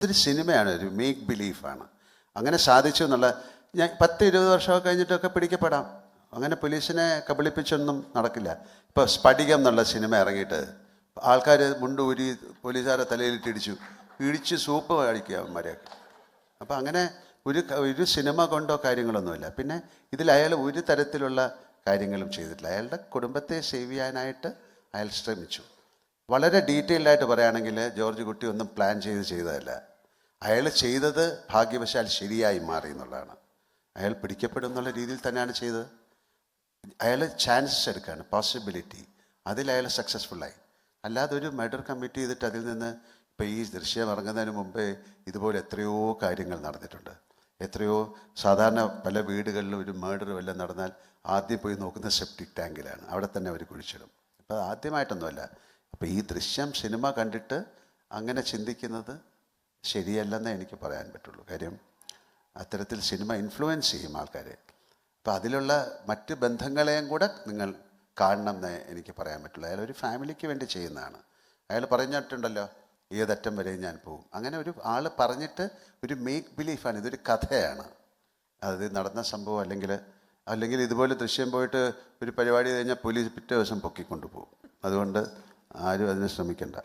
ഇതൊരു സിനിമയാണ്, ഒരു മേക്ക് ബിലീഫാണ്. അങ്ങനെ സാധിച്ചു എന്നുള്ള, ഞാൻ 10-20 വർഷമൊക്കെ കഴിഞ്ഞിട്ടൊക്കെ പിടിക്കപ്പെടാം. അങ്ങനെ പോലീസിനെ കബളിപ്പിച്ചൊന്നും നടക്കില്ല. ഇപ്പോൾ സ്ഫടികം എന്നുള്ള സിനിമ ഇറങ്ങിയിട്ട് ആൾക്കാർ മുണ്ടൂരി പോലീസുകാരെ തലയിലിട്ടിടിച്ചു, ഇടിച്ച് സൂപ്പ് കഴിക്കുക അവന്മാരെയൊക്കെ. അപ്പോൾ അങ്ങനെ ഒരു സിനിമ കൊണ്ടോ കാര്യങ്ങളൊന്നുമില്ല. പിന്നെ ഇതിൽ അയാൾ ഒരു തരത്തിലുള്ള കാര്യങ്ങളും ചെയ്തിട്ടില്ല. അയാളുടെ കുടുംബത്തെ സേവ് ചെയ്യാനായിട്ട് അയാൾ ശ്രമിച്ചു. വളരെ ഡീറ്റെയിൽഡായിട്ട് പറയുകയാണെങ്കിൽ ജോർജ് കുട്ടി ഒന്നും പ്ലാൻ ചെയ്തതല്ല. അയാൾ ചെയ്തത് ഭാഗ്യവശാൽ ശരിയായി മാറി എന്നുള്ളതാണ്. അയാൾ പിടിക്കപ്പെടും എന്നുള്ള രീതിയിൽ തന്നെയാണ് ചെയ്തത്. അയാൾ ചാൻസസ് എടുക്കുകയാണ്, പോസിബിലിറ്റി. അതിൽ അയാൾ സക്സസ്ഫുള്ളായി. അല്ലാതെ ഒരു മർഡർ കമ്മിറ്റ് ചെയ്തിട്ട് അതിൽ നിന്ന്, ഇപ്പോൾ ഈ ദൃശ്യം ഇറങ്ങുന്നതിന് മുമ്പേ ഇതുപോലെ എത്രയോ കാര്യങ്ങൾ നടന്നിട്ടുണ്ട്. എത്രയോ സാധാരണ പല വീടുകളിലും ഒരു മർഡർ വല്ലതും നടന്നാൽ ആദ്യം പോയി നോക്കുന്ന സെപ്റ്റിക് ടാങ്കിലാണ്, അവിടെ തന്നെ അവർ കുഴിച്ചിടും. അപ്പോൾ ആദ്യമായിട്ടൊന്നുമല്ല. അപ്പോൾ ഈ ദൃശ്യം സിനിമ കണ്ടിട്ട് അങ്ങനെ ചിന്തിക്കുന്നത് ശരിയല്ലെന്നേ എനിക്ക് പറയാൻ പറ്റുള്ളൂ. കാര്യം അത്തരത്തിൽ സിനിമ ഇൻഫ്ലുവൻസ് ചെയ്യും ആൾക്കാരെ. അപ്പോൾ അതിലുള്ള മറ്റ് ബന്ധങ്ങളെയും കൂടെ നിങ്ങൾ കാണണം എന്നേ എനിക്ക് പറയാൻ പറ്റുള്ളൂ. അയാൾ ഒരു ഫാമിലിക്ക് വേണ്ടി ചെയ്യുന്നതാണ്. അയാൾ പറഞ്ഞിട്ടുണ്ടല്ലോ, ഏതറ്റം വരെ ഞാൻ പോകും. അങ്ങനെ ഒരു ആൾ പറഞ്ഞിട്ട് ഒരു മേക്ക് ബിലീഫാണ്, ഇതൊരു കഥയാണ്. അത് നടന്ന സംഭവം അല്ലെങ്കിൽ ഇതുപോലെ ദൃശ്യം പോയിട്ട് ഒരു പരിപാടി കഴിഞ്ഞാൽ പോലീസ് പിറ്റേ ദിവസം പൊക്കിക്കൊണ്ടു പോകും. അതുകൊണ്ട് ആരും അതിന് ശ്രമിക്കണ്ട.